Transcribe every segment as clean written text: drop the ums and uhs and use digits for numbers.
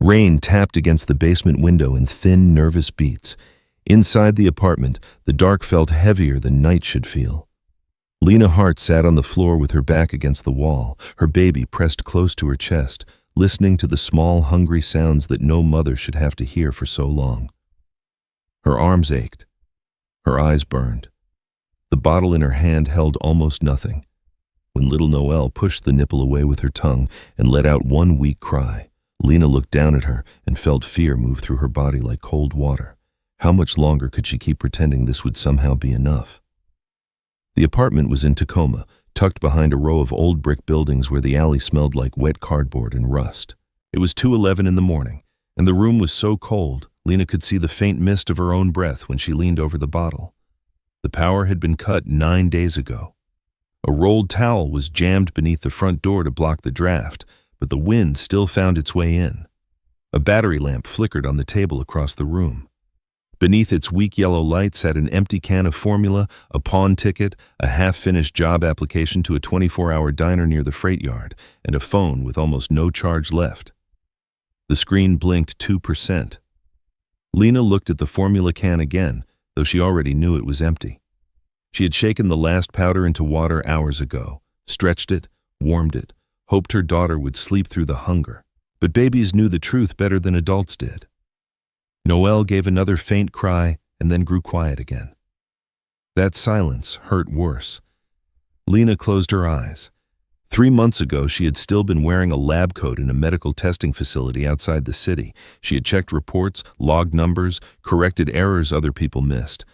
Rain tapped against the basement window in thin, nervous beats. Inside the apartment, the dark felt heavier than night should feel. Lena Hart sat on the floor with her back against the wall, her baby pressed close to her chest, listening to the small, hungry sounds that no mother should have to hear for so long. Her arms ached. Her eyes burned. The bottle in her hand held almost nothing. When little Noelle pushed the nipple away with her tongue and let out one weak cry, Lena looked down at her and felt fear move through her body like cold water. How much longer could she keep pretending this would somehow be enough? The apartment was in Tacoma, tucked behind a row of old brick buildings where the alley smelled like wet cardboard and rust. It was 2:11 in the morning, and the room was so cold, Lena could see the faint mist of her own breath when she leaned over the bottle. The power had been cut 9 days ago. A rolled towel was jammed beneath the front door to block the draft, but the wind still found its way in. A battery lamp flickered on the table across the room. Beneath its weak yellow light sat an empty can of formula, a pawn ticket, a half-finished job application to a 24-hour diner near the freight yard, and a phone with almost no charge left. The screen blinked 2%. Lena looked at the formula can again, though she already knew it was empty. She had shaken the last powder into water hours ago, stretched it, warmed it, hoped her daughter would sleep through the hunger. But babies knew the truth better than adults did. Noelle gave another faint cry and then grew quiet again. That silence hurt worse. Lena closed her eyes. 3 months ago, she had still been wearing a lab coat in a medical testing facility outside the city. She had checked reports, logged numbers, corrected errors other people missed.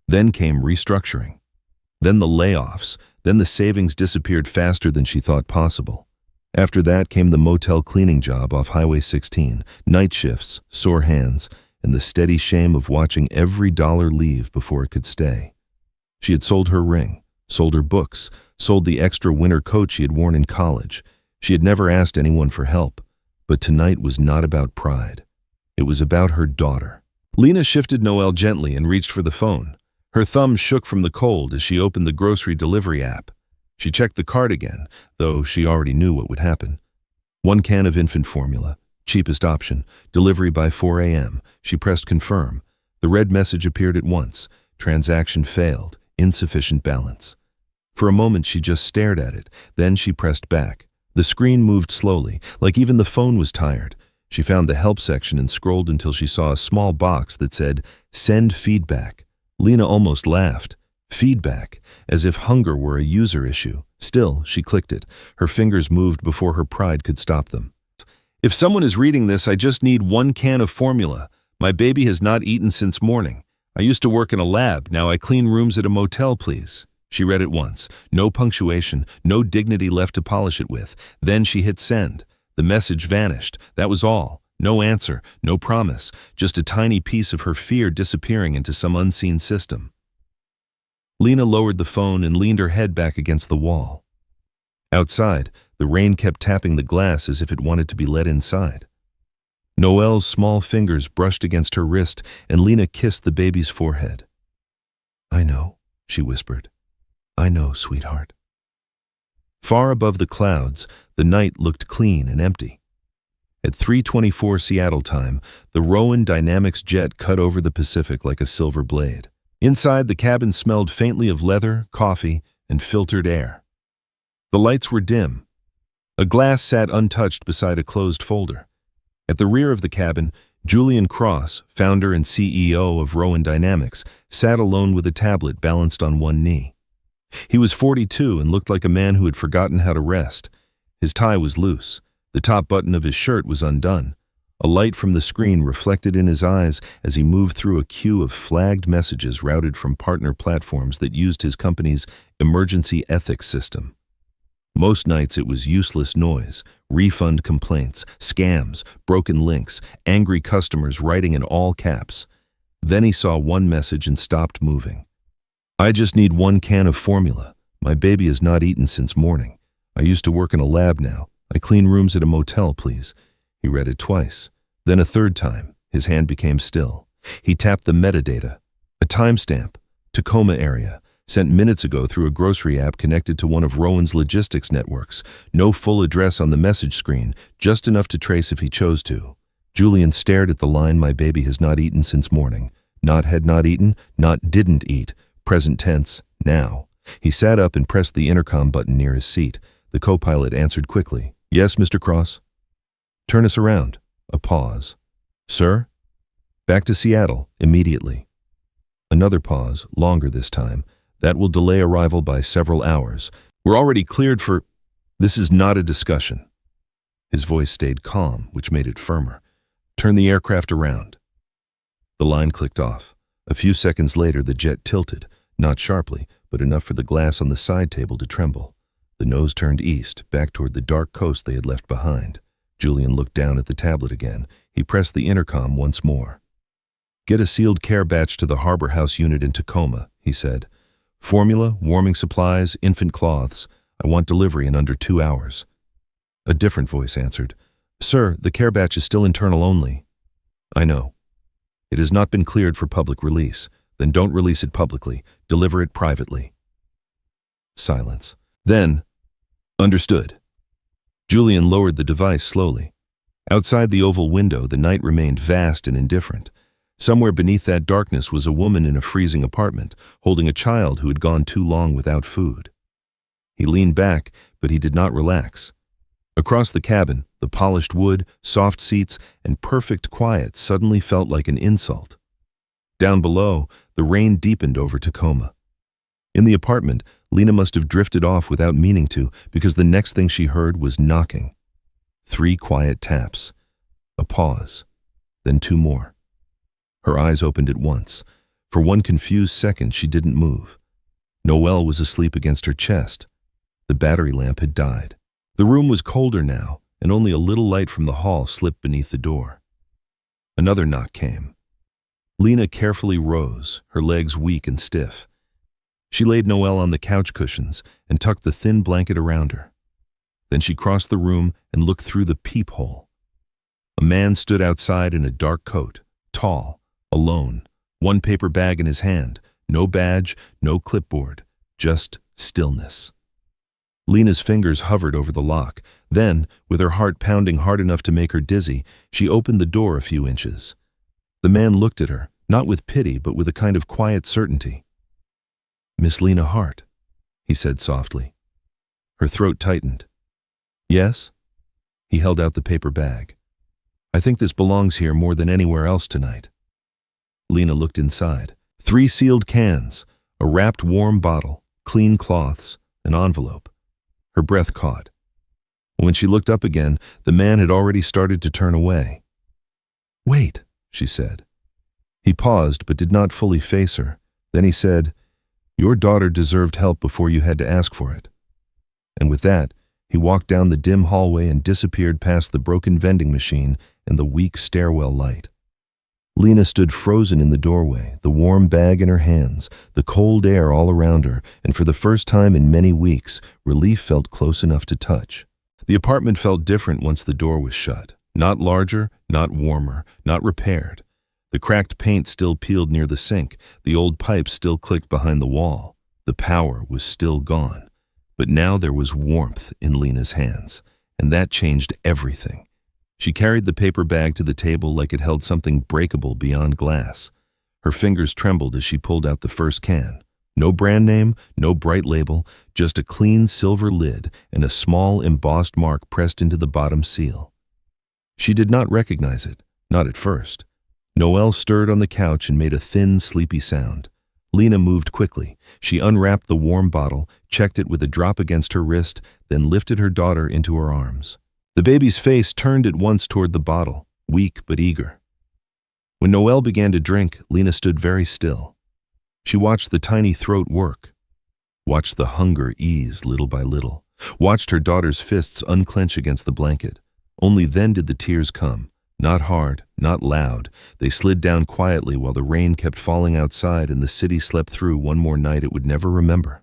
Then came restructuring. Then the layoffs. Then the savings disappeared faster than she thought possible. After that came the motel cleaning job off Highway 16, night shifts, sore hands, and the steady shame of watching every dollar leave before it could stay. She had sold her ring, sold her books, sold the extra winter coat she had worn in college. She had never asked anyone for help, but tonight was not about pride. It was about her daughter. Lena shifted Noelle gently and reached for the phone. Her thumb shook from the cold as she opened the grocery delivery app. She checked the card again, though she already knew what would happen. 1 can of infant formula, cheapest option, delivery by 4 a.m. She pressed confirm. The red message appeared at once. Transaction failed, insufficient balance. For a moment she just stared at it, then she pressed back. The screen moved slowly, like even the phone was tired. She found the help section and scrolled until she saw a small box that said, "Send feedback." Lena almost laughed. Feedback, as if hunger were a user issue. Still, she clicked it. Her fingers moved before her pride could stop them. "If someone is reading this, I just need 1 can of formula. My baby has not eaten since morning. I used to work in a lab, now I clean rooms at a motel, please." She read it once. No punctuation, no dignity left to polish it with. Then she hit send. The message vanished. That was all. No answer, no promise, just a tiny piece of her fear disappearing into some unseen system. Lena lowered the phone and leaned her head back against the wall. Outside, the rain kept tapping the glass as if it wanted to be let inside. Noelle's small fingers brushed against her wrist, and Lena kissed the baby's forehead. "I know," she whispered. "I know, sweetheart." Far above the clouds, the night looked clean and empty. At 3:24 Seattle time, the Rowan Dynamics jet cut over the Pacific like a silver blade. Inside, the cabin smelled faintly of leather, coffee, and filtered air. The lights were dim. A glass sat untouched beside a closed folder. At the rear of the cabin, Julian Cross, founder and CEO of Rowan Dynamics, sat alone with a tablet balanced on one knee. He was 42 and looked like a man who had forgotten how to rest. His tie was loose. The top button of his shirt was undone. A light from the screen reflected in his eyes as he moved through a queue of flagged messages routed from partner platforms that used his company's emergency ethics system. Most nights it was useless noise, refund complaints, scams, broken links, angry customers writing in all caps. Then he saw one message and stopped moving. "I just need 1 can of formula. My baby has not eaten since morning. I used to work in a lab now. I clean rooms at a motel, please." He read it twice. Then a third time. His hand became still. He tapped the metadata. A timestamp. Tacoma area. Sent minutes ago through a grocery app connected to one of Rowan's logistics networks. No full address on the message screen, just enough to trace if he chose to. Julian stared at the line, "My baby has not eaten since morning." Not had not eaten, not didn't eat. Present tense, now. He sat up and pressed the intercom button near his seat. The co-pilot answered quickly. "Yes, Mr. Cross." "Turn us around." A pause. "Sir?" "Back to Seattle, immediately." Another pause, longer this time. "That will delay arrival by several hours. We're already cleared for—" "This is not a discussion." His voice stayed calm, which made it firmer. "Turn the aircraft around." The line clicked off. A few seconds later, the jet tilted, not sharply, but enough for the glass on the side table to tremble. The nose turned east, back toward the dark coast they had left behind. Julian looked down at the tablet again. He pressed the intercom once more. "Get a sealed care batch to the Harbor House unit in Tacoma," he said. "Formula, warming supplies, infant cloths. I want delivery in under 2 hours." A different voice answered. "Sir, the care batch is still internal only." "I know. It has not been cleared for public release. Then don't release it publicly. Deliver it privately." Silence. Then, "Understood." Julian lowered the device slowly. Outside the oval window, the night remained vast and indifferent. Somewhere beneath that darkness was a woman in a freezing apartment, holding a child who had gone too long without food. He leaned back, but he did not relax. Across the cabin, the polished wood, soft seats, and perfect quiet suddenly felt like an insult. Down below, the rain deepened over Tacoma. In the apartment, Lena must have drifted off without meaning to, because the next thing she heard was knocking. 3 quiet taps. A pause. Then 2 more. Her eyes opened at once. For one confused second, she didn't move. Noelle was asleep against her chest. The battery lamp had died. The room was colder now, and only a little light from the hall slipped beneath the door. Another knock came. Lena carefully rose, her legs weak and stiff. She laid Noelle on the couch cushions and tucked the thin blanket around her. Then she crossed the room and looked through the peephole. A man stood outside in a dark coat, tall, alone, one paper bag in his hand, no badge, no clipboard, just stillness. Lena's fingers hovered over the lock. Then, with her heart pounding hard enough to make her dizzy, she opened the door a few inches. The man looked at her, not with pity, but with a kind of quiet certainty. "Miss Lena Hart," he said softly. Her throat tightened. "Yes?" He held out the paper bag. "I think this belongs here more than anywhere else tonight." Lena looked inside. 3 sealed cans, a wrapped warm bottle, clean cloths, an envelope. Her breath caught. When she looked up again, the man had already started to turn away. "Wait," she said. He paused but did not fully face her. Then he said, "Your daughter deserved help before you had to ask for it." And with that, he walked down the dim hallway and disappeared past the broken vending machine and the weak stairwell light. Lena stood frozen in the doorway, the warm bag in her hands, the cold air all around her, and for the first time in many weeks, relief felt close enough to touch. The apartment felt different once the door was shut. Not larger, not warmer, not repaired. The cracked paint still peeled near the sink, the old pipes still clicked behind the wall. The power was still gone. But now there was warmth in Lena's hands, and that changed everything. She carried the paper bag to the table like it held something breakable beyond glass. Her fingers trembled as she pulled out the first can. No brand name, no bright label, just a clean silver lid and a small embossed mark pressed into the bottom seal. She did not recognize it, not at first. Noelle stirred on the couch and made a thin, sleepy sound. Lena moved quickly. She unwrapped the warm bottle, checked it with a drop against her wrist, then lifted her daughter into her arms. The baby's face turned at once toward the bottle, weak but eager. When Noelle began to drink, Lena stood very still. She watched the tiny throat work, watched the hunger ease little by little, watched her daughter's fists unclench against the blanket. Only then did the tears come, not hard, not loud. They slid down quietly while the rain kept falling outside and the city slept through one more night it would never remember.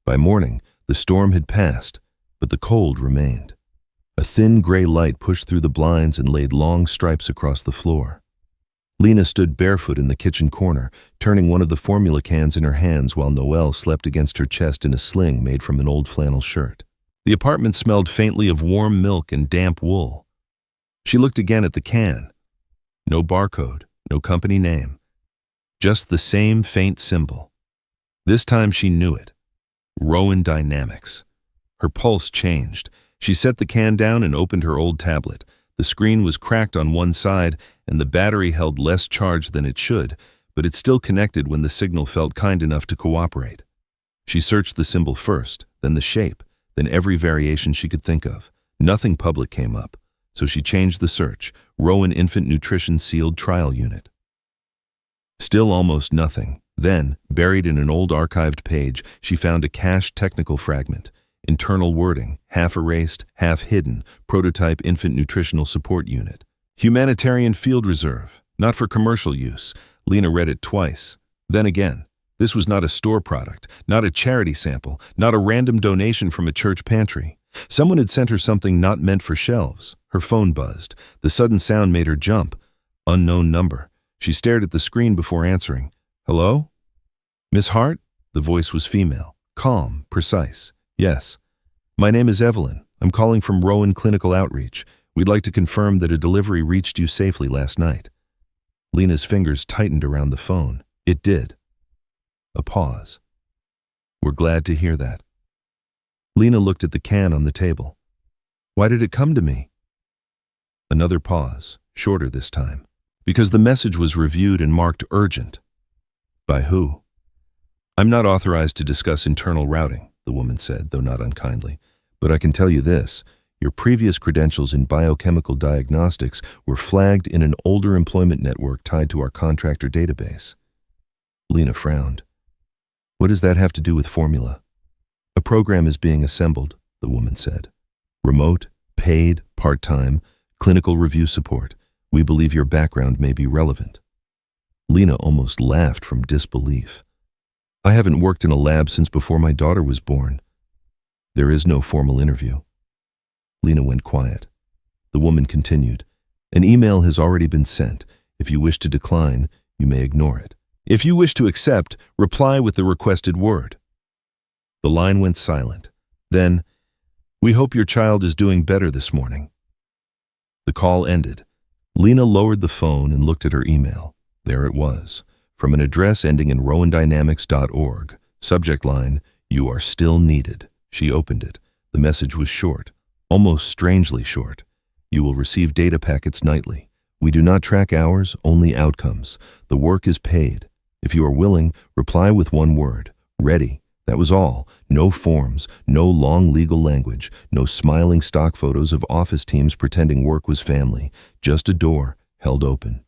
By morning, the storm had passed, but the cold remained. A thin gray light pushed through the blinds and laid long stripes across the floor. Lena stood barefoot in the kitchen corner, turning one of the formula cans in her hands while Noelle slept against her chest in a sling made from an old flannel shirt. The apartment smelled faintly of warm milk and damp wool. She looked again at the can. No barcode, no company name. Just the same faint symbol. This time she knew it. Rowan Dynamics. Her pulse changed. She set the can down and opened her old tablet. The screen was cracked on one side, and the battery held less charge than it should, but it still connected when the signal felt kind enough to cooperate. She searched the symbol first, then the shape, then every variation she could think of. Nothing public came up, so she changed the search. Rowan Infant Nutrition Sealed Trial Unit. Still almost nothing. Then, buried in an old archived page, she found a cached technical fragment. Internal wording, half erased, half hidden, prototype infant nutritional support unit. Humanitarian field reserve, not for commercial use. Lena read it twice. Then again. This was not a store product, not a charity sample, not a random donation from a church pantry. Someone had sent her something not meant for shelves. Her phone buzzed. The sudden sound made her jump. Unknown number. She stared at the screen before answering. Hello? Miss Hart? The voice was female. Calm, precise. Yes. My name is Evelyn. I'm calling from Rowan Clinical Outreach. We'd like to confirm that a delivery reached you safely last night. Lena's fingers tightened around the phone. It did. A pause. We're glad to hear that. Lena looked at the can on the table. Why did it come to me? Another pause, shorter this time, because the message was reviewed and marked urgent. By who? I'm not authorized to discuss internal routing, the woman said, though not unkindly. But I can tell you this. Your previous credentials in biochemical diagnostics were flagged in an older employment network tied to our contractor database. Lena frowned. What does that have to do with formula? A program is being assembled, the woman said. Remote, paid, part-time, clinical review support. We believe your background may be relevant. Lena almost laughed from disbelief. I haven't worked in a lab since before my daughter was born. There is no formal interview. Lena went quiet. The woman continued. An email has already been sent. If you wish to decline, you may ignore it. If you wish to accept, reply with the requested word. The line went silent. Then, we hope your child is doing better this morning. The call ended. Lena lowered the phone and looked at her email. There it was, from an address ending in rowandynamics.org. Subject line, you are still needed. She opened it. The message was short, almost strangely short. You will receive data packets nightly. We do not track hours, only outcomes. The work is paid. If you are willing, reply with one word. Ready. That was all. No forms, no long legal language, no smiling stock photos of office teams pretending work was family. Just a door, held open.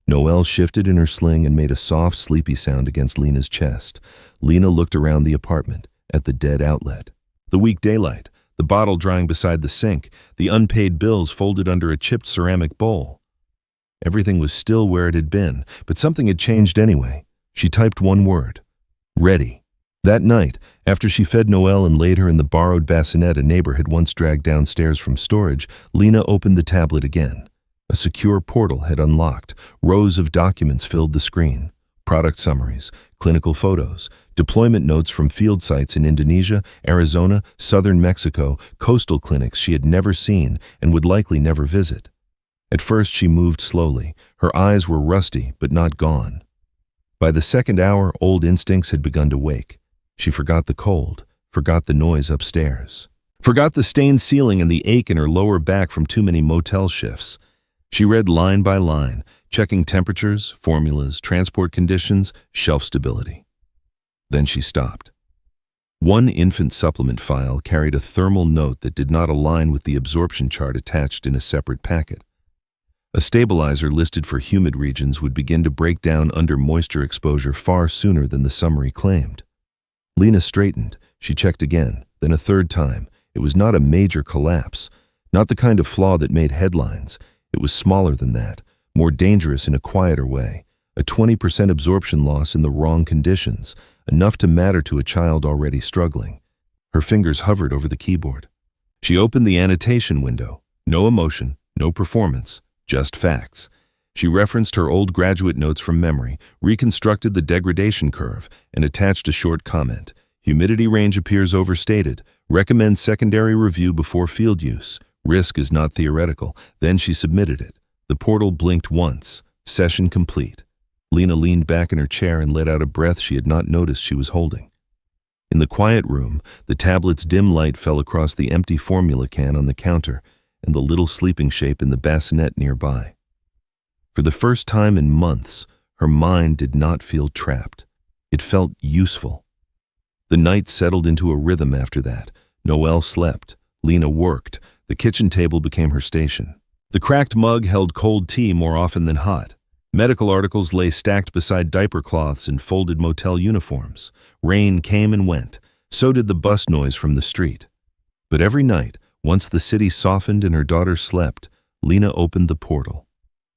Noelle shifted in her sling and made a soft, sleepy sound against Lena's chest. Lena looked around the apartment, at the dead outlet. The weak daylight, the bottle drying beside the sink, the unpaid bills folded under a chipped ceramic bowl. Everything was still where it had been, but something had changed anyway. She typed one word. Ready. That night, after she fed Noelle and laid her in the borrowed bassinet a neighbor had once dragged downstairs from storage, Lena opened the tablet again. A secure portal had unlocked. Rows of documents filled the screen. Product summaries, clinical photos, deployment notes from field sites in Indonesia, Arizona, southern Mexico, coastal clinics she had never seen and would likely never visit. At first she moved slowly. Her eyes were rusty, but not gone. By the second hour, old instincts had begun to wake. She forgot the cold, forgot the noise upstairs, forgot the stained ceiling and the ache in her lower back from too many motel shifts. She read line by line, checking temperatures, formulas, transport conditions, shelf stability. Then she stopped. One infant supplement file carried a thermal note that did not align with the absorption chart attached in a separate packet. A stabilizer listed for humid regions would begin to break down under moisture exposure far sooner than the summary claimed. Lena straightened. She checked again, then a third time. It was not a major collapse, not the kind of flaw that made headlines. It was smaller than that, more dangerous in a quieter way. A 20% absorption loss in the wrong conditions, enough to matter to a child already struggling. Her fingers hovered over the keyboard. She opened the annotation window. No emotion, no performance. Just facts. She referenced her old graduate notes from memory, reconstructed the degradation curve, and attached a short comment. Humidity range appears overstated. Recommend secondary review before field use. Risk is not theoretical. Then she submitted it. The portal blinked once. Session complete. Lena leaned back in her chair and let out a breath she had not noticed she was holding. In the quiet room, the tablet's dim light fell across the empty formula can on the counter and the little sleeping shape in the bassinet nearby. For the first time in months, her mind did not feel trapped. It felt useful. The night settled into a rhythm after that. Noelle slept. Lena worked. The kitchen table became her station. The cracked mug held cold tea more often than hot. Medical articles lay stacked beside diaper cloths and folded motel uniforms. Rain came and went. So did the bus noise from the street. But every night, once the city softened and her daughter slept, Lena opened the portal.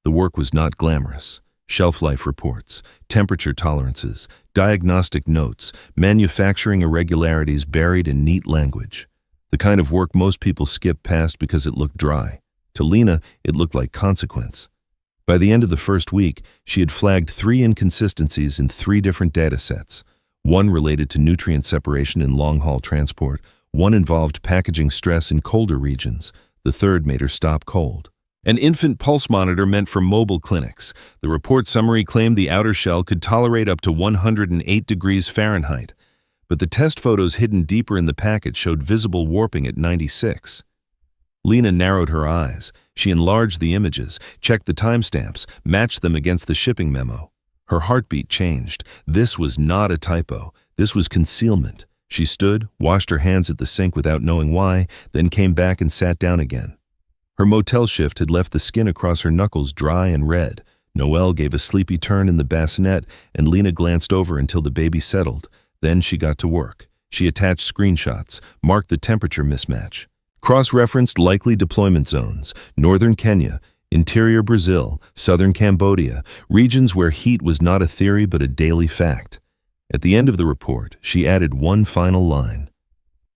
The work was not glamorous. Shelf life reports, temperature tolerances, diagnostic notes, manufacturing irregularities buried in neat language. The kind of work most people skip past because it looked dry. To Lena, it looked like consequence. By the end of the first week, she had flagged 3 inconsistencies in 3 different data sets. One related to nutrient separation in long-haul transport, one involved packaging stress in colder regions, the third made her stop cold. An infant pulse monitor meant for mobile clinics. The report summary claimed the outer shell could tolerate up to 108 degrees Fahrenheit, but the test photos hidden deeper in the packet showed visible warping at 96. Lena narrowed her eyes. She enlarged the images, checked the timestamps, matched them against the shipping memo. Her heartbeat changed. This was not a typo. This was concealment. She stood, washed her hands at the sink without knowing why, then came back and sat down again. Her motel shift had left the skin across her knuckles dry and red. Noelle gave a sleepy turn in the bassinet, and Lena glanced over until the baby settled. Then she got to work. She attached screenshots, marked the temperature mismatch. Cross-referenced likely deployment zones, northern Kenya, interior Brazil, southern Cambodia, regions where heat was not a theory but a daily fact. At the end of the report, she added one final line.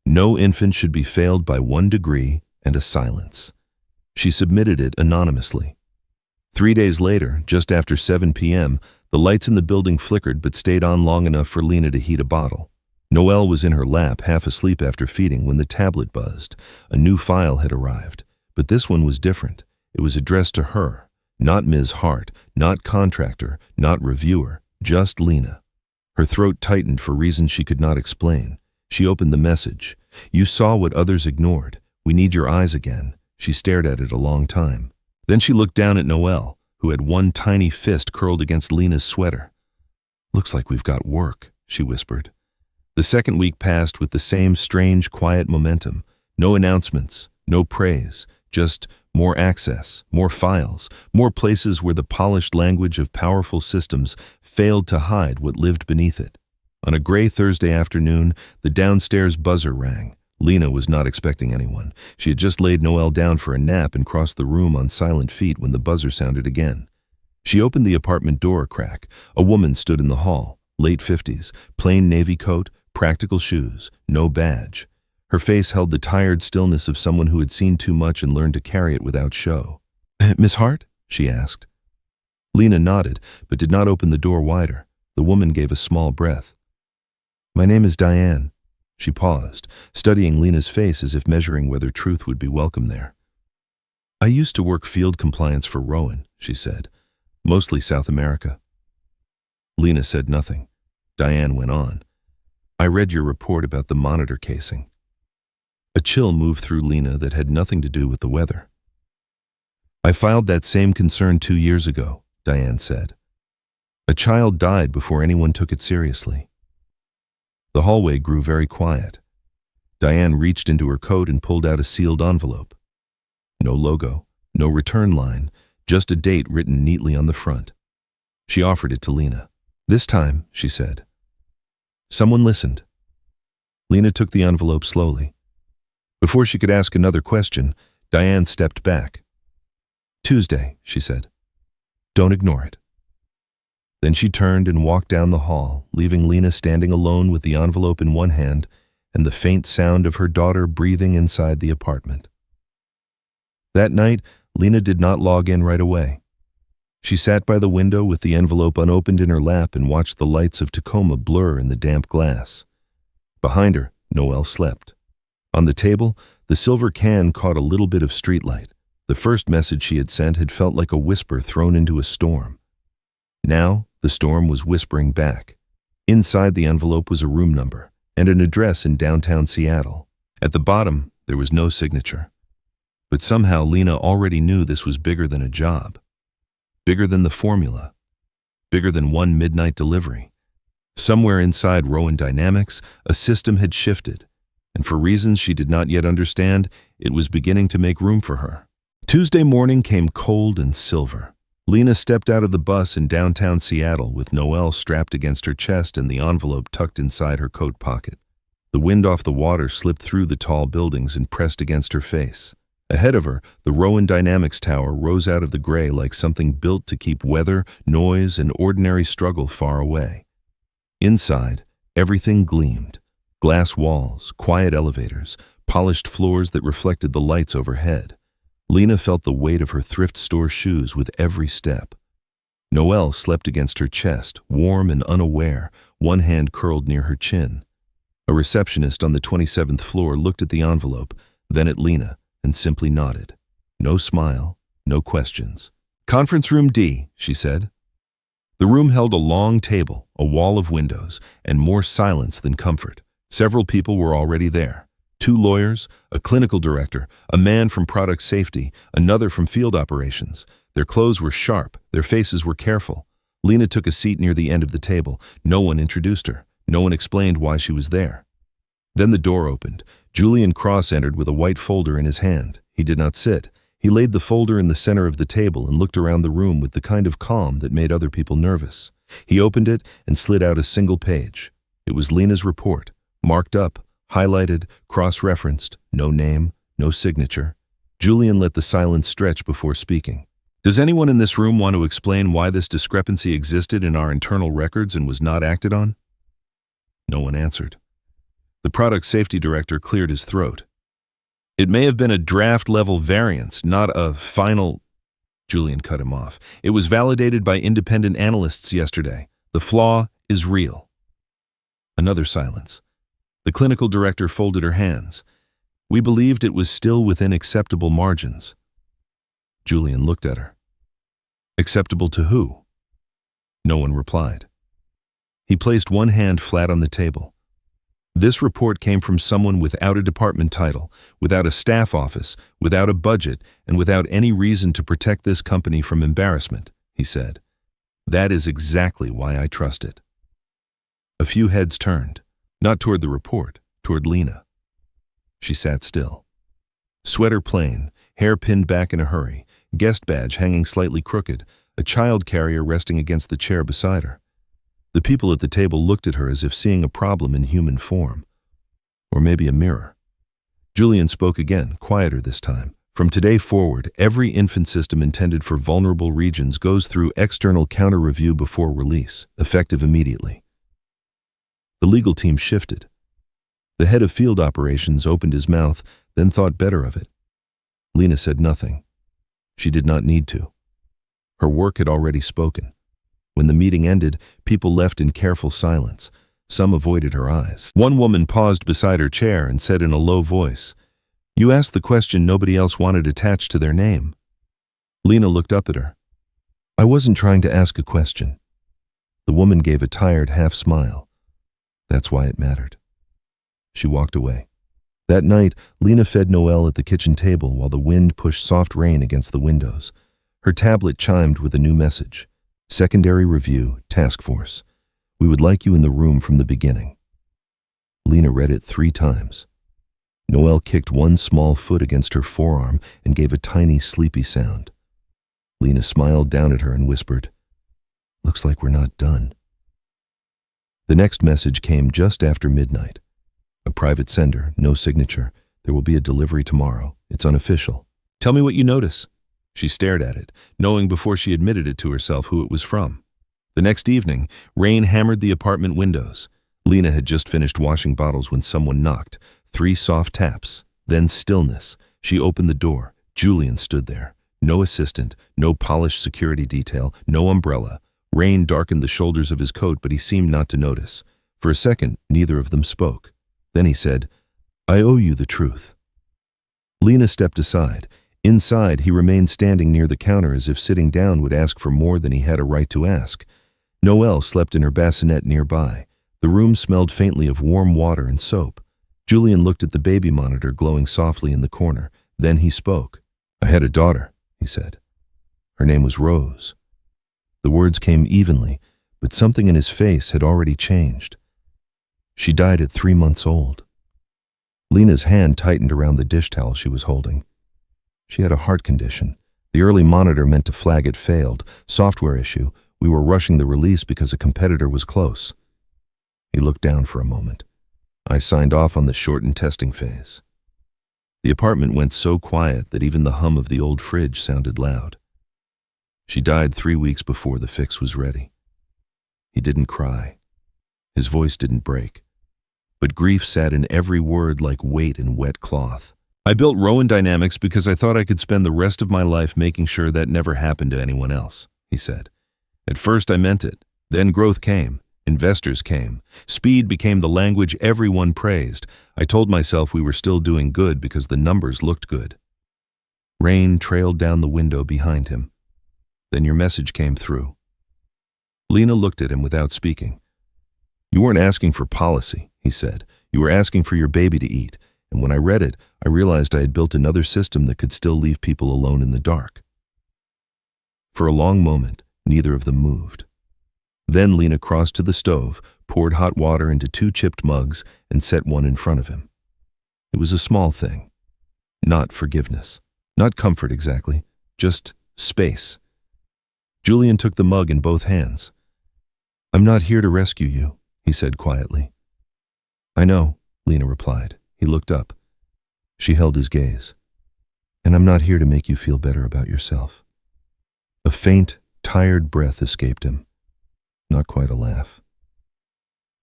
No infant should be failed by 1 degree and a silence. She submitted it anonymously. 3 days later, just after 7 p.m., the lights in the building flickered but stayed on long enough for Lena to heat a bottle. Noelle was in her lap, half asleep after feeding, when the tablet buzzed. A new file had arrived, but this one was different. It was addressed to her, not Ms. Hart, not contractor, not reviewer, just Lena. Her throat tightened for reasons she could not explain. She opened the message. You saw what others ignored. We need your eyes again. She stared at it a long time. Then she looked down at Noelle, who had one tiny fist curled against Lena's sweater. Looks like we've got work, she whispered. The second week passed with the same strange, quiet momentum. No announcements, no praise, just more access, more files, more places where the polished language of powerful systems failed to hide what lived beneath it. On a gray Thursday afternoon, the downstairs buzzer rang. Lena was not expecting anyone. She had just laid Noelle down for a nap and crossed the room on silent feet when the buzzer sounded again. She opened the apartment door a crack. A woman stood in the hall, late 50s, plain navy coat, practical shoes, no badge. Her face held the tired stillness of someone who had seen too much and learned to carry it without show. Miss Hart? She asked. Lena nodded, but did not open the door wider. The woman gave a small breath. My name is Diane. She paused, studying Lena's face as if measuring whether truth would be welcome there. I used to work field compliance for Rowan, she said, mostly South America. Lena said nothing. Diane went on. I read your report about the monitor casing. A chill moved through Lena that had nothing to do with the weather. I filed that same concern 2 years ago, Diane said. A child died before anyone took it seriously. The hallway grew very quiet. Diane reached into her coat and pulled out a sealed envelope. No logo, no return line, just a date written neatly on the front. She offered it to Lena. This time, she said. Someone listened. Lena took the envelope slowly. Before she could ask another question, Diane stepped back. Tuesday, she said. Don't ignore it. Then she turned and walked down the hall, leaving Lena standing alone with the envelope in one hand and the faint sound of her daughter breathing inside the apartment. That night, Lena did not log in right away. She sat by the window with the envelope unopened in her lap and watched the lights of Tacoma blur in the damp glass. Behind her, Noelle slept. On the table, the silver can caught a little bit of streetlight. The first message she had sent had felt like a whisper thrown into a storm. Now, the storm was whispering back. Inside the envelope was a room number and an address in downtown Seattle. At the bottom, there was no signature. But somehow Lena already knew this was bigger than a job. Bigger than the formula. Bigger than one midnight delivery. Somewhere inside Rowan Dynamics, a system had shifted, and for reasons she did not yet understand, it was beginning to make room for her. Tuesday morning came cold and silver. Lena stepped out of the bus in downtown Seattle with Noelle strapped against her chest and the envelope tucked inside her coat pocket. The wind off the water slipped through the tall buildings and pressed against her face. Ahead of her, the Rowan Dynamics Tower rose out of the gray like something built to keep weather, noise, and ordinary struggle far away. Inside, everything gleamed. Glass walls, quiet elevators, polished floors that reflected the lights overhead. Lena felt the weight of her thrift store shoes with every step. Noelle slept against her chest, warm and unaware, one hand curled near her chin. A receptionist on the 27th floor looked at the envelope, then at Lena, and simply nodded. No smile, no questions. "Conference room D," she said. The room held a long table, a wall of windows, and more silence than comfort. Several people were already there. 2 lawyers, a clinical director, a man from product safety, another from field operations. Their clothes were sharp, their faces were careful. Lena took a seat near the end of the table. No one introduced her. No one explained why she was there. Then the door opened. Julian Cross entered with a white folder in his hand. He did not sit. He laid the folder in the center of the table and looked around the room with the kind of calm that made other people nervous. He opened it and slid out a single page. It was Lena's report, marked up, highlighted, cross-referenced, no name, no signature. Julian let the silence stretch before speaking. "Does anyone in this room want to explain why this discrepancy existed in our internal records and was not acted on?" No one answered. The product safety director cleared his throat. "It may have been a draft-level variance, not a final—" Julian cut him off. "It was validated by independent analysts yesterday. The flaw is real." Another silence. The clinical director folded her hands. "We believed it was still within acceptable margins." Julian looked at her. "Acceptable to who?" No one replied. He placed one hand flat on the table. This report came from someone without a department title, without a staff office, without a budget, and without any reason to protect this company from embarrassment, he said. "That is exactly why I trust it." A few heads turned. Not toward the report, toward Lena. She sat still. Sweater plain, hair pinned back in a hurry, guest badge hanging slightly crooked, a child carrier resting against the chair beside her. The people at the table looked at her as if seeing a problem in human form. Or maybe a mirror. Julian spoke again, quieter this time. "From today forward, every infant system intended for vulnerable regions goes through external counter-review before release, effective immediately." The legal team shifted. The head of field operations opened his mouth, then thought better of it. Lena said nothing. She did not need to. Her work had already spoken. When the meeting ended, people left in careful silence. Some avoided her eyes. One woman paused beside her chair and said in a low voice, "You asked the question nobody else wanted attached to their name." Lena looked up at her. "I wasn't trying to ask a question." The woman gave a tired half smile. "That's why it mattered." She walked away. That night, Lena fed Noelle at the kitchen table while the wind pushed soft rain against the windows. Her tablet chimed with a new message. "Secondary Review, Task Force. We would like you in the room from the beginning." Lena read it 3 times. Noelle kicked one small foot against her forearm and gave a tiny, sleepy sound. Lena smiled down at her and whispered, "Looks like we're not done." The next message came just after midnight. A private sender, no signature. "There will be a delivery tomorrow. It's unofficial." "Tell me what you notice." She stared at it, knowing before she admitted it to herself who it was from. The next evening, rain hammered the apartment windows. Lena had just finished washing bottles when someone knocked. 3 soft taps, then stillness. She opened the door. Julian stood there. No assistant, no polished security detail, no umbrella. Rain darkened the shoulders of his coat, but he seemed not to notice. For a second, neither of them spoke. Then he said, I owe you the truth." Lena stepped aside. Inside, he remained standing near the counter as if sitting down would ask for more than he had a right to ask. Noelle slept in her bassinet nearby. The room smelled faintly of warm water and soap. Julian looked at the baby monitor glowing softly in the corner. Then he spoke. "I had a daughter," he said. "Her name was Rose." The words came evenly, but something in his face had already changed. "She died at 3 months old." Lena's hand tightened around the dish towel she was holding. She had a heart condition. The early monitor meant to flag it failed. Software issue. We were rushing the release because a competitor was close. He looked down for a moment. I signed off on the shortened testing phase. The apartment went so quiet that even the hum of the old fridge sounded loud. She died 3 weeks before the fix was ready. He didn't cry. His voice didn't break. But grief sat in every word like weight in wet cloth. "I built Rowan Dynamics because I thought I could spend the rest of my life making sure that never happened to anyone else," he said. "At first I meant it. Then growth came. Investors came. Speed became the language everyone praised. I told myself we were still doing good because the numbers looked good." Rain trailed down the window behind him. "Then your message came through." Lena looked at him without speaking. "You weren't asking for policy," he said. "You were asking for your baby to eat. And when I read it, I realized I had built another system that could still leave people alone in the dark." For a long moment, neither of them moved. Then Lena crossed to the stove, poured hot water into 2 chipped mugs, and set one in front of him. It was a small thing. Not forgiveness. Not comfort exactly. Just space. Julian took the mug in both hands. "I'm not here to rescue you," he said quietly. "I know," Lena replied. He looked up. She held his gaze. "And I'm not here to make you feel better about yourself." A faint, tired breath escaped him. Not quite a laugh.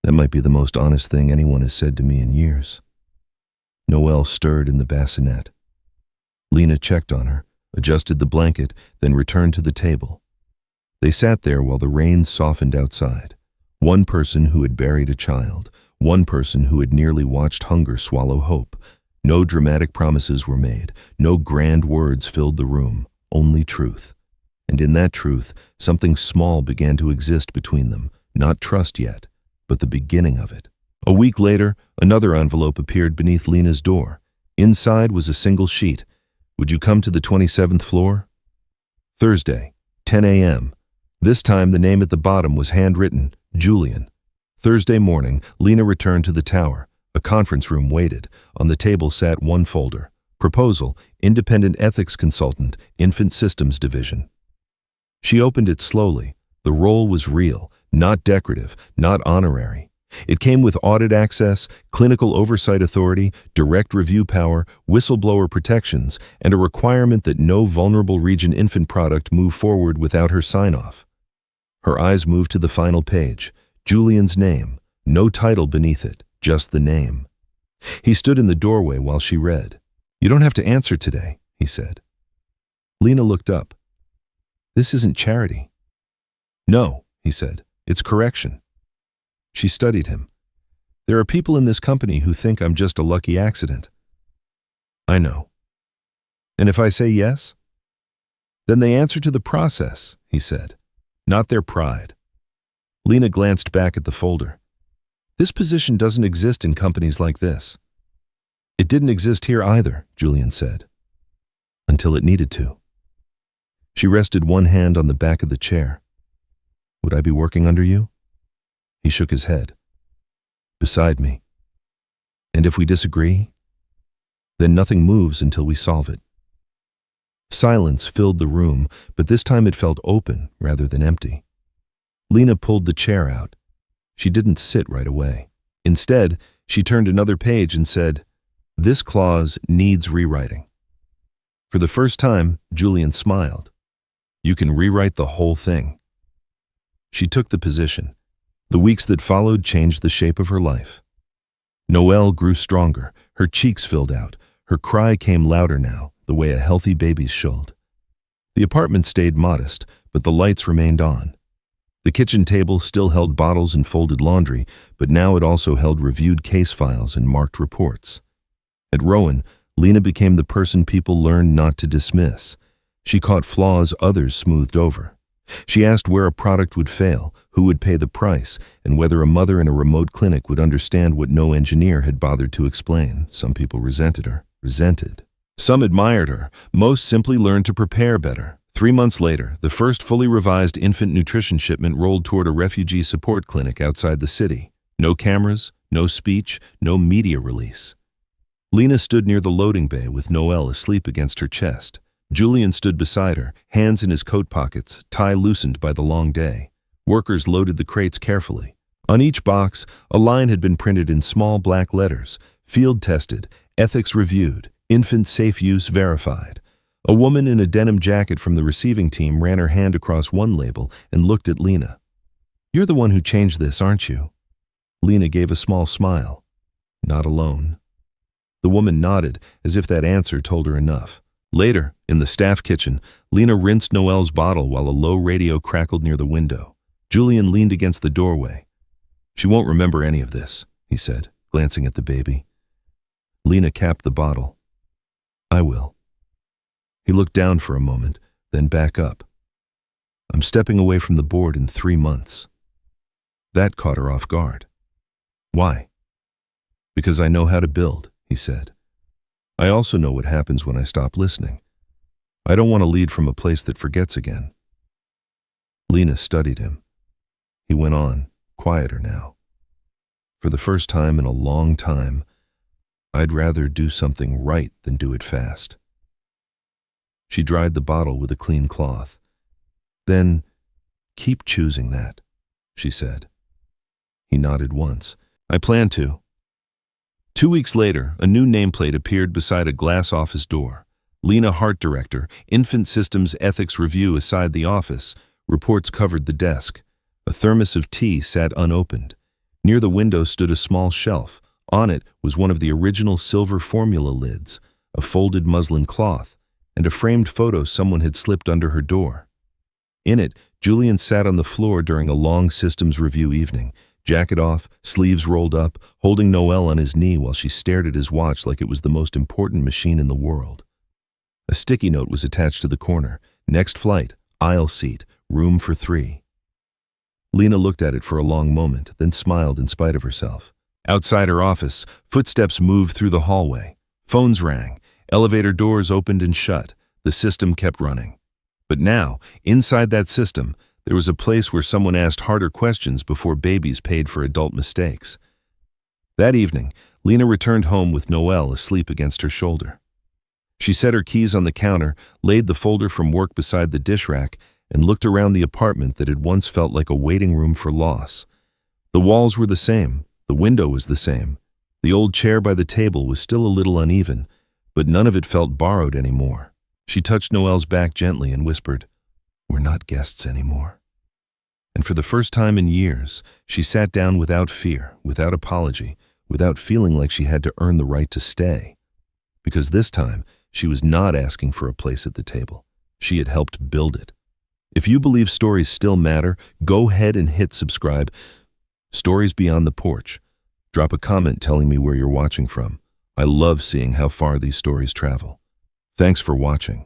"That might be the most honest thing anyone has said to me in years." Noelle stirred in the bassinet. Lena checked on her, adjusted the blanket, then returned to the table. They sat there while the rain softened outside. One person who had buried a child. One person who had nearly watched hunger swallow hope. No dramatic promises were made. No grand words filled the room. Only truth. And in that truth, something small began to exist between them. Not trust yet, but the beginning of it. A week later, another envelope appeared beneath Lena's door. Inside was a single sheet. "Would you come to the 27th floor?" Thursday, 10 a.m. This time the name at the bottom was handwritten, Julian. Thursday morning, Lena returned to the tower. A conference room waited. On the table sat one folder. Proposal, Independent Ethics Consultant, Infant Systems Division. She opened it slowly. The role was real, not decorative, not honorary. It came with audit access, clinical oversight authority, direct review power, whistleblower protections, and a requirement that no vulnerable region infant product move forward without her sign-off. Her eyes moved to the final page. Julian's name. No title beneath it, just the name. He stood in the doorway while she read. "You don't have to answer today," he said. Lena looked up. "This isn't charity." "No," he said. "It's correction." She studied him. "There are people in this company who think I'm just a lucky accident." "I know." "And if I say yes?" "Then they answer to the process," he said, "not their pride." Lena glanced back at the folder. "This position doesn't exist in companies like this." "It didn't exist here either," Julian said. "Until it needed to." She rested one hand on the back of the chair. "Would I be working under you?" He shook his head. "Beside me. And if we disagree, then nothing moves until we solve it." Silence filled the room, but this time it felt open rather than empty. Lena pulled the chair out. She didn't sit right away. Instead, she turned another page and said, "This clause needs rewriting." For the first time, Julian smiled. "You can rewrite the whole thing." She took the position. The weeks that followed changed the shape of her life. Noelle grew stronger. Her cheeks filled out. Her cry came louder now, the way a healthy baby's should. The apartment stayed modest, but the lights remained on. The kitchen table still held bottles and folded laundry, but now it also held reviewed case files and marked reports. At Rowan, Lena became the person people learned not to dismiss. She caught flaws others smoothed over. She asked where a product would fail, who would pay the price, and whether a mother in a remote clinic would understand what no engineer had bothered to explain. Some people resented her. Some admired her. Most simply learned to prepare better. 3 months later, the first fully revised infant nutrition shipment rolled toward a refugee support clinic outside the city. No cameras, no speech, no media release. Lena stood near the loading bay with Noelle asleep against her chest. Julian stood beside her, hands in his coat pockets, tie loosened by the long day. Workers loaded the crates carefully. On each box, a line had been printed in small black letters: field tested, ethics reviewed, infant safe use verified. A woman in a denim jacket from the receiving team ran her hand across one label and looked at Lena. "You're the one who changed this, aren't you?" Lena gave a small smile. "Not alone." The woman nodded, as if that answer told her enough. Later, in the staff kitchen, Lena rinsed Noelle's bottle while a low radio crackled near the window. Julian leaned against the doorway. "She won't remember any of this," he said, glancing at the baby. Lena capped the bottle. "I will." He looked down for a moment, then back up. "I'm stepping away from the board in 3 months." That caught her off guard. "Why?" "Because I know how to build," he said. "I also know what happens when I stop listening. I don't want to lead from a place that forgets again." Lena studied him. He went on, quieter now. "For the first time in a long time, I'd rather do something right than do it fast." She dried the bottle with a clean cloth. "Then, keep choosing that," she said. He nodded once. "I plan to." 2 weeks later, a new nameplate appeared beside a glass office door. Lena Hart, Director, Infant Systems Ethics Review aside the office. Reports covered the desk. A thermos of tea sat unopened. Near the window stood a small shelf. On it was one of the original silver formula lids, a folded muslin cloth, and a framed photo someone had slipped under her door. In it, Julian sat on the floor during a long systems review evening, jacket off, sleeves rolled up, holding Noelle on his knee while she stared at his watch like it was the most important machine in the world. A sticky note was attached to the corner: "Next flight, aisle seat, room for 3. Lena looked at it for a long moment, then smiled in spite of herself. Outside her office, footsteps moved through the hallway. Phones rang. Elevator doors opened and shut. The system kept running. But now, inside that system, there was a place where someone asked harder questions before babies paid for adult mistakes. That evening, Lena returned home with Noelle asleep against her shoulder. She set her keys on the counter, laid the folder from work beside the dish rack, and looked around the apartment that had once felt like a waiting room for loss. The walls were the same. The window was the same. The old chair by the table was still a little uneven, but none of it felt borrowed anymore. She touched Noelle's back gently and whispered, "We're not guests anymore." And for the first time in years, she sat down without fear, without apology, without feeling like she had to earn the right to stay. Because this time, she was not asking for a place at the table. She had helped build it. If you believe stories still matter, go ahead and hit subscribe. Stories Beyond the Porch. Drop a comment telling me where you're watching from. I love seeing how far these stories travel. Thanks for watching.